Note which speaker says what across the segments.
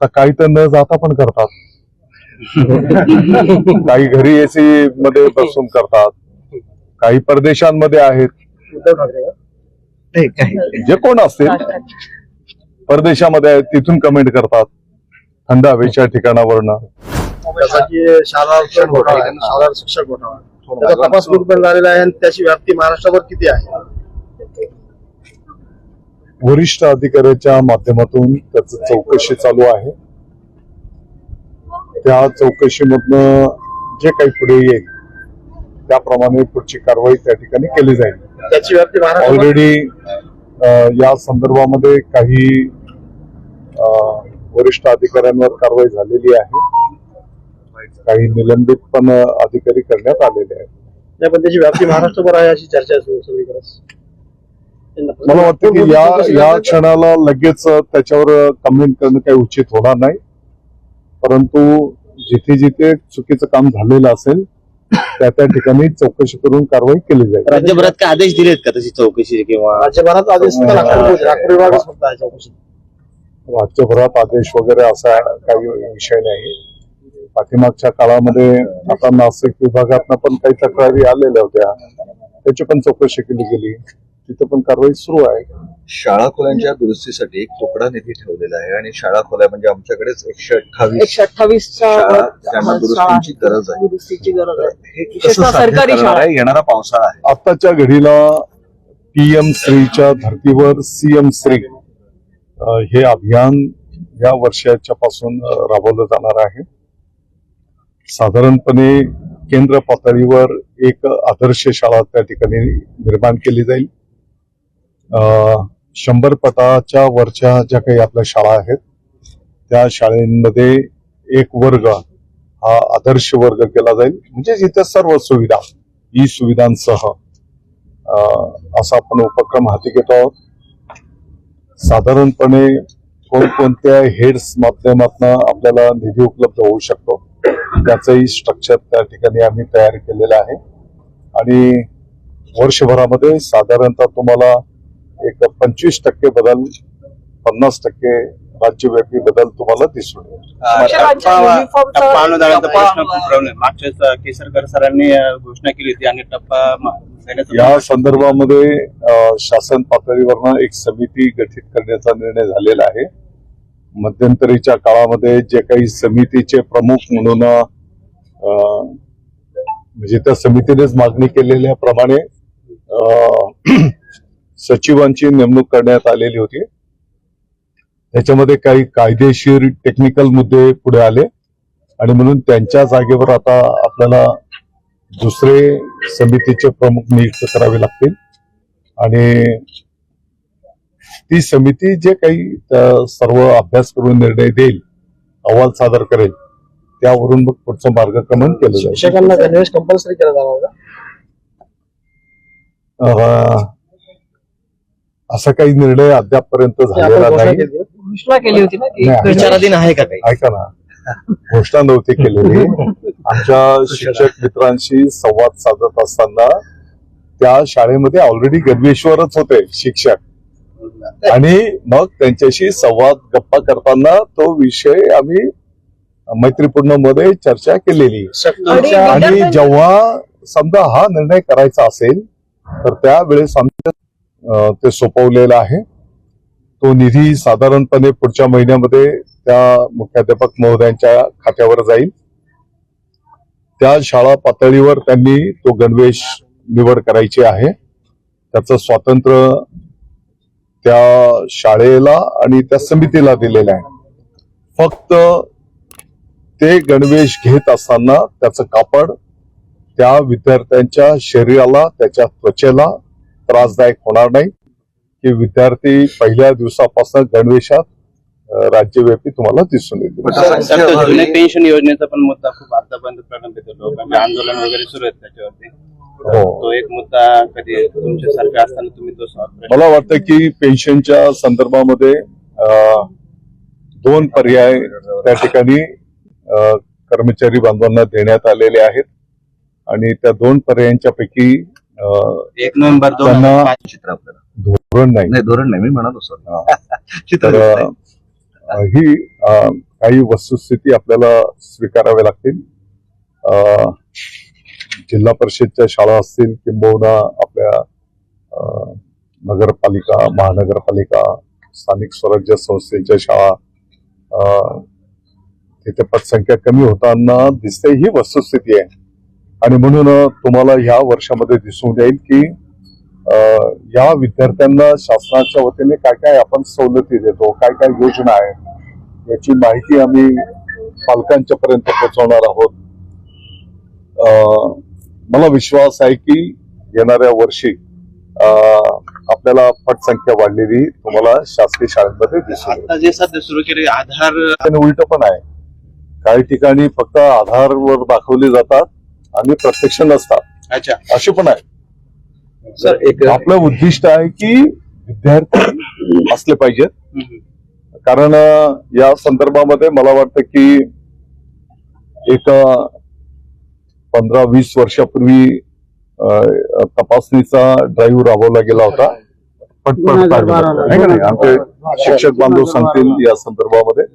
Speaker 1: आता काही तर न जाता पण करतात. काही घरी एसी मध्ये बसून करतात, काही परदेशांमध्ये आहेत. जे कोण असतील परदेशामध्ये आहेत तिथून कमेंट करतात थंड हवेच्या ठिकाणावरनं.
Speaker 2: शाळा शिक्षक घोटाळा त्याचा तपास पण झालेला आहे आणि त्याची व्याप्ती महाराष्ट्रावर किती आहे?
Speaker 1: वरिष्ठ अधिकाऱ्याच्या माध्यमातून त्याच चौकशी चालू आहे. त्या चौकशीमधनं जे काही पुढे येईल त्याप्रमाणे पुढची कारवाई त्या ठिकाणी केली जाईल.
Speaker 2: त्याची व्याप्ती
Speaker 1: ऑलरेडी या संदर्भामध्ये काही वरिष्ठ अधिकाऱ्यांवर कारवाई झालेली आहे. काही निलंबित पण अधिकारी करण्यात आलेले आहेत.
Speaker 2: पण त्याची व्याप्ती महाराष्ट्रभर आहे अशी चर्चा सगळीकडे.
Speaker 1: मला वाटतं की या क्षणाला लगेच त्याच्यावर कमेंट करणं काही उचित होणार नाही. परंतु जिथे जिथे चुकीचं काम झालेलं असेल त्या ठिकाणी चौकशी करून कारवाई केली जाईल.
Speaker 3: राज्यभरात काय आदेश दिलेत का तशी चौकशी किंवा
Speaker 2: राज्यभरात आदेश
Speaker 1: राज्यभरात आदेश वगैरे असा काही विषय नाही. पाठीमागच्या काळामध्ये आता नाशिक विभागातनं पण काही तक्रारी आलेल्या होत्या, त्याची पण चौकशी केली गेली, तिथे पण कारवाई सुरू आहे.
Speaker 4: शाळा खोल्यांच्या दुरुस्तीसाठी एक तुकडा निधी ठेवलेला आहे आणि शाळा खोल्या म्हणजे आमच्याकडेच 128 त्यांना दुरुस्तीची गरज आहे.
Speaker 3: सरकारी शाळा
Speaker 4: येणारा पावसाळा आहे.
Speaker 1: आताच्या घडीला PM श्रीच्या धर्तीवर CM श्री हे अभियान या वर्षाच्या पासून राबवलं जाणार आहे. साधारणपणे केंद्र पातळीवर एक आदर्श शाळा त्या ठिकाणी निर्माण केली जाईल. 100 पटाच्या वरच्या ज्या काही आपल्या शाळा आहेत त्या शाळेमध्ये एक वर्ग हा आदर्श वर्ग केला जाईल, म्हणजे जिथे सर्व सुविधा ई सुविधांसह असा आपण उपक्रम हाती घेतो आहोत. साधारणपणे कोणकोणत्या हेड्स माध्यमातून आपल्याला निधी उपलब्ध होऊ शकतो त्याचंही स्ट्रक्चर त्या ठिकाणी आम्ही तयार केलेलं आहे आणि वर्षभरामध्ये साधारणतः तुम्हाला एक 25% बदल 50% राज्यव्यापी बदल तुम्हाला दिसून
Speaker 3: मागच्या केसरकर सरांनी घोषणा केली होती आणि टप्पा
Speaker 1: या संदर्भामध्ये शासन पातळीवरनं एक समिती गठीत करण्याचा निर्णय झालेला आहे. मध्यंतरीच्या काळामध्ये जे काही समितीचे प्रमुख म्हणून म्हणजे त्या समितीनेच मागणी केलेल्या प्रमाणे सचिवांची नेमणूक करण्यात आलेली होती. त्याच्यामध्ये काही कायदेशीर टेक्निकल मुद्दे पुढे आले आणि म्हणून त्यांच्या जागेवर आता आपल्याला दुसरे समितीचे प्रमुख नियुक्त करावे लागतील आणि ती समिती जे काही सर्व अभ्यास करून निर्णय देईल, अहवाल सादर करेल, त्यावरून मग पुढचं मार्गक्रमण केलं जाईल.
Speaker 2: शिक्षकांना गणवेश कंपल्सरी केला जाणार का?
Speaker 1: असा काही निर्णय अद्यापपर्यंत झालेला नाही.
Speaker 3: घोषणा केली होती ना, विचाराधीन आहे का काही?
Speaker 1: ऐका ना, घोषणा नव्हती केलेली. आमच्या शिक्षक मित्रांशी संवाद साधत असताना त्या शाळेमध्ये ऑलरेडी गणवेशवरच होते शिक्षक आणि मग त्यांच्याशी संवाद गप्पा करताना तो विषय आम्ही मैत्रीपूर्ण मध्ये चर्चा केलेली आणि जेव्हा समजा हा निर्णय करायचा असेल तर त्यावेळेस आमच्या ते सोपवलेला आहे. तो निधी साधारणपणे पुढच्या महिन्यामध्ये त्या मुख्याध्यापक महोदयांच्या खात्यावर जाईल. त्या शाळा पातळीवर त्यांनी तो गणवेश निवड करायची आहे. त्याचं स्वातंत्र्य त्या शाळेला आणि त्या समितीला दिलेलं आहे. फक्त ते गणवेश घेत असताना त्याचं कापड त्या विद्यार्थ्यांच्या शरीराला, त्याच्या त्वचेला त्रासदायक होणार नाही की विद्यार्थी पहिल्या दिवसापासून गणवेशात राज्यव्यापी तुम्हाला दिसून येतील.
Speaker 3: जुन्या पेन्शन योजनेचा पण मुद्दा खूप आतापर्यंत प्रलंबित आहे. लोकांचे आंदोलन वगैरे सुरू आहेत त्याच्यावरती. तो एक मुद्दा कधी तुमच्या सरकार असताना तुम्ही तो
Speaker 1: मला वाटतं की पेन्शनच्या संदर्भामध्ये 2 पर्याय त्या ठिकाणी कर्मचारी बांधवांना देण्यात आलेले आहेत आणि त्या 2 पर्यायांच्या पैकी
Speaker 3: 1 नोव्हेंबर
Speaker 1: त्यांना धोरण नाही
Speaker 4: धोरण नाही मी म्हणत होतो.
Speaker 1: तर ही काही वस्तुस्थिती आपल्याला स्वीकाराव्या लागतील. जिल्हा परिषदच्या शाळा असतील किंबहुना आपल्या नगरपालिका, महानगरपालिका, स्थानिक स्वराज्य संस्थेच्या शाळा, तिथे पटसंख्या कमी होताना दिसते, ही वस्तुस्थिती आहे. आणि म्हणून तुम्हाला ह्या वर्षामध्ये दिसून येईल की या विद्यार्थ्यांना शासनाच्या वतीने काय काय आपण सवलती देतो, काय काय योजना आहेत, याची माहिती आम्ही पालकांच्या पर्यंत पोहोचवणार आहोत. मला विश्वास आहे की येणाऱ्या वर्षी आपल्याला पटसंख्या वाढलेली तुम्हाला शासकीय शाळेमध्ये दिसून येईल.
Speaker 3: आता जे सध्या सुरू केले आधार
Speaker 1: आणि उलट पण आहे, काही ठिकाणी फक्त आधारवर दाखवले जातात आणि प्रत्यक्ष नसतात,
Speaker 3: अच्छा
Speaker 1: असे पण आहे.
Speaker 4: सर एक
Speaker 1: आपलं उद्दिष्ट आहे की विद्यार्थी असले पाहिजेत. कारण या संदर्भामध्ये मला वाटतं की एक 15-20 वर्षापूर्वी तपासणीचा ड्राईव्ह राबवला गेला होता. नाही का नाही, आमचे शिक्षक बांधव सांगतील या संदर्भामध्ये.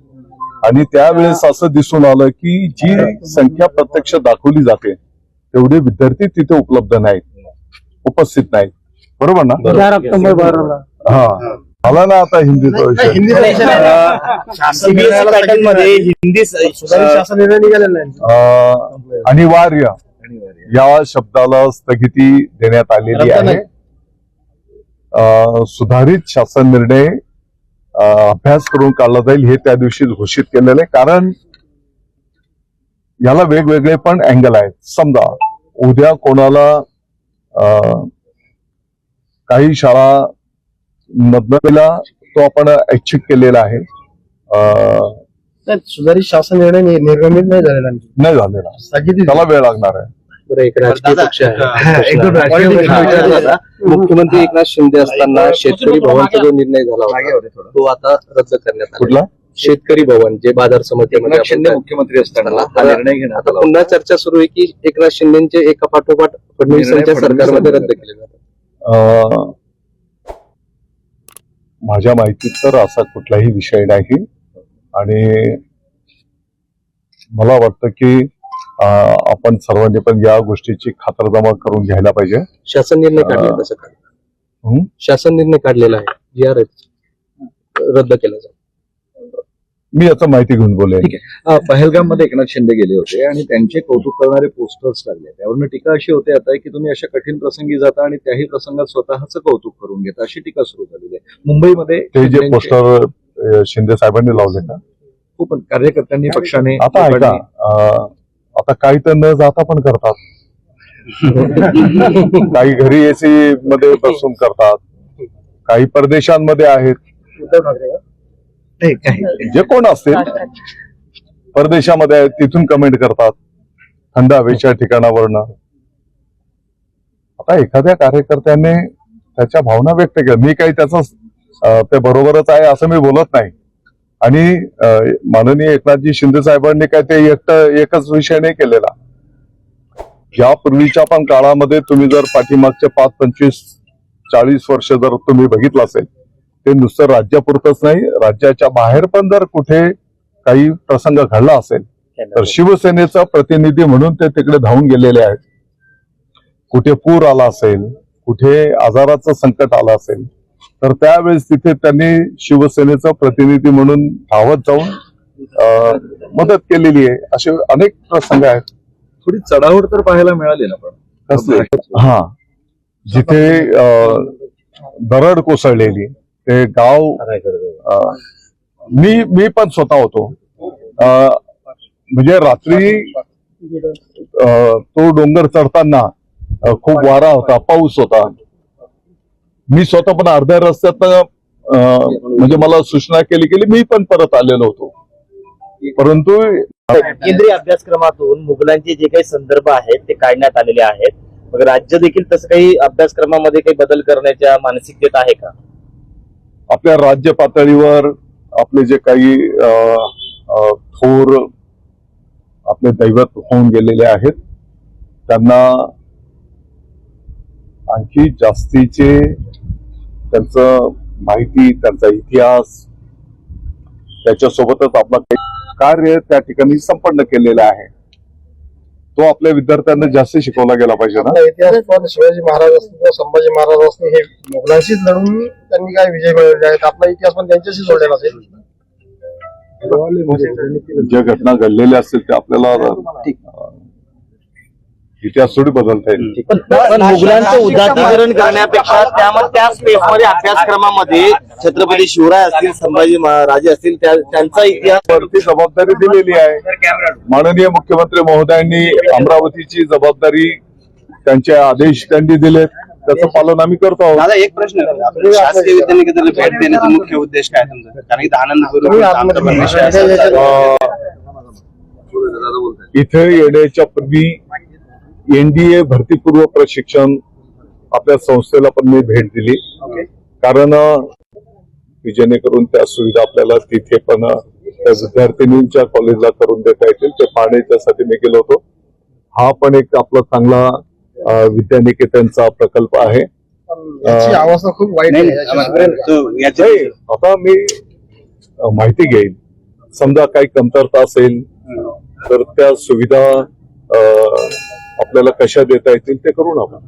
Speaker 1: आणि त्यावेळेस असं दिसून आलं की जी संख्या प्रत्यक्ष दाखवली जाते तेवढे विद्यार्थी तिथे उपलब्ध नाहीत, उपस्थित नाहीत. बरोबर ना?
Speaker 2: 4 ऑक्टोबर
Speaker 1: हा आला ना आता हिंदीचा विषय.
Speaker 2: पॅटर्न मध्ये हिंदी सुधारित शासन निर्णय निघालेला आहे.
Speaker 1: अनिवार्य या शब्दाला स्थगिती देण्यात आलेली आहे. सुधारित शासन निर्णय अभ्यास करून काढला जाईल हे त्या दिवशी घोषित केलेलं आहे. कारण याला वेगवेगळे पण अँगल आहेत. समजा उद्या कोणाला काही शाळा मधला तो आपण ऐच्छिक केलेला आहे,
Speaker 2: सुधारित शासन निर्णय निर्गमित नाही झालेला,
Speaker 1: नाही झालेला,
Speaker 2: स्थगिती
Speaker 1: त्याला वेळ लागणार आहे.
Speaker 5: एक राजकीय पक्ष आहे.
Speaker 4: एकदम राजकीय प्रश्न विचारला होता.
Speaker 5: मुख्यमंत्री एकनाथ शिंदे असताना शेतकरी भवनचा जो निर्णय झाला होता तो आता रद्द करण्यात आला.
Speaker 1: कुठला
Speaker 5: शेतकरी भवन जे बाजार समितीमध्ये
Speaker 4: एकनाथ शिंदे मुख्यमंत्री असताना हा निर्णय घेण्यात
Speaker 5: आता
Speaker 4: आला
Speaker 5: पुन्हा चर्चा सुरू आहे की एकनाथ शिंदेचे एका पाठोपाठ फडणवीसांच्या सरकारमध्ये रद्द केले जातात.
Speaker 1: माझ्या माहितीत तर असा कुठलाही विषय नाही. आणि मला वाटतं की आपण सर्वांनी पण या गोष्टीची खातरजमा करून घ्यायला पाहिजे.
Speaker 5: शासन निर्णय काढले तसं काय शासन निर्णय काढलेला आहे, जी आर रद्द केला जातो.
Speaker 1: मी याचा माहिती घेऊन बोलेन.
Speaker 4: ठीक आहे. पहलगाम मध्ये एकनाथ शिंदे गेले होते आणि त्यांचे कौतुक करणारे पोस्टर्स लागले. त्यावरून टीका अशी होते आता की तुम्ही अशा कठीण प्रसंगी जाता आणि त्याही प्रसंगात स्वतःच कौतुक करून घेता, अशी टीका सुरू झालेली आहे. मुंबईमध्ये
Speaker 1: ते जे पोस्टर शिंदे साहेबांनी लावले का,
Speaker 4: पण कार्यकर्त्यांनी पक्षाने
Speaker 1: आता ऐका, आता काही तर न जाता पण करतात, काही घरी एसी मध्ये बसून करतात, काही परदेशांमध्ये आहेत. जे कोण असतील परदेशामध्ये आहेत तिथून कमेंट करतात थंड हवेच्या ठिकाणावरनं. आता एखाद्या कार्यकर्त्याने त्याच्या भावना व्यक्त केल्या, मी काही त्याचं ते बरोबरच आहे असं मी बोलत नाही. आणि माननीय एकनाथजी शिंदे साहेबांनी काय ते एकच विषय नाही केलेला. यापूर्वीच्या पण काळामध्ये तुम्ही जर पाठीमागचे 5, 25, 40 वर्ष जर तुम्ही बघितलं असेल, ते नुसतं राज्यापुरतच नाही, राज्याच्या बाहेर पण जर कुठे काही प्रसंग घडला असेल तर शिवसेनेचा प्रतिनिधी म्हणून ते तिकडे धावून गेलेले आहेत. कुठे पूर आला असेल, कुठे आजाराचं संकट आलं असेल तर त्यावेळेस तिथे त्यांनी शिवसेनेचा प्रतिनिधी म्हणून धावत जाऊन मदत केलेली आहे. असे अनेक प्रसंग आहेत.
Speaker 4: थोडी चढावड तर पाहायला मिळाली ना. पण
Speaker 1: कसले? हा, जिथे दरड कोसळलेली ते गाव, मी पण स्वतः होतो. म्हणजे रात्री तो डोंगर चढताना खूप वारा होता, पाऊस होता. मी स्वतः पण अर्ध्या रस्त्यात म्हणजे मला सूचना केली मी पण परत आलेलो होतो. परंतु
Speaker 6: केंद्रीय अभ्यासक्रमातून मुघलांचे जे काही संदर्भ आहेत ते काढण्यात आलेले आहेत. मग राज्य देखील तसं काही अभ्यासक्रमामध्ये काही बदल करण्याच्या मानसिकतेत आहे का?
Speaker 1: आपल्या राज्य पातळीवर आपले जे काही थोर आपले दैवत होऊन गेलेले आहेत त्यांना आणखी जास्तीचे त्यांचं माहिती, त्यांचा इतिहास, त्याच्यासोबतच आपला कार्य त्या ठिकाणी संपन्न केलेलं आहे. तो आपल्या विद्यार्थ्यांना जास्त शिकवला गेला पाहिजे ना.
Speaker 2: आपला इतिहास पण शिवाजी महाराज असतील किंवा संभाजी महाराज असतील हे मुघलांशीच लढून त्यांनी काय विजय मिळवले आहेत. आपला इतिहास पण त्यांच्याशी जोडलेला असेल.
Speaker 1: ज्या घटना घडलेल्या असतील ते आपल्याला इतिहास थोडी बदलता येईल.
Speaker 6: पण मुघलांचं उदात्तीकरण करण्यापेक्षा त्या स्पेसमध्ये अभ्यासक्रमामध्ये छत्रपती शिवराय असतील, संभाजी राजे असतील, त्यांचा इतिहास
Speaker 1: वरती जबाबदारी दिलेली आहे. माननीय मुख्यमंत्री महोदयांनी अमरावतीची जबाबदारी त्यांचे आदेश त्यांनी दिलेत, त्याचं पालन आम्ही करतो आहोत.
Speaker 3: दादा एक प्रश्न, आपण शासकीय विद्यानिकेतनाला भेट देण्याचा मुख्य उद्देश काय समजा? कारण इथं आनंद गुरु आमचा पण विषय आहे.
Speaker 1: इथे येण्याच्या पूर्वी एनडीए भरतीपूर्व प्रशिक्षण आपल्या संस्थेला पण मी भेट दिली, कारण की जेणेकरून त्या सुविधा आपल्याला तिथे पण त्या विद्यार्थिनींच्या कॉलेजला करून देता येतील ते पाहण्यासाठी मी गेलो होतो. हा पण एक आपला चांगला विद्यानिकेतनचा प्रकल्प आहे.
Speaker 2: याची अवस्था खूप वाईट आहे.
Speaker 1: आता मी माहिती घेईन, समजा काही कमतरता असेल तर त्या सुविधा आपल्याला कशा देता येतील ते करू आपण.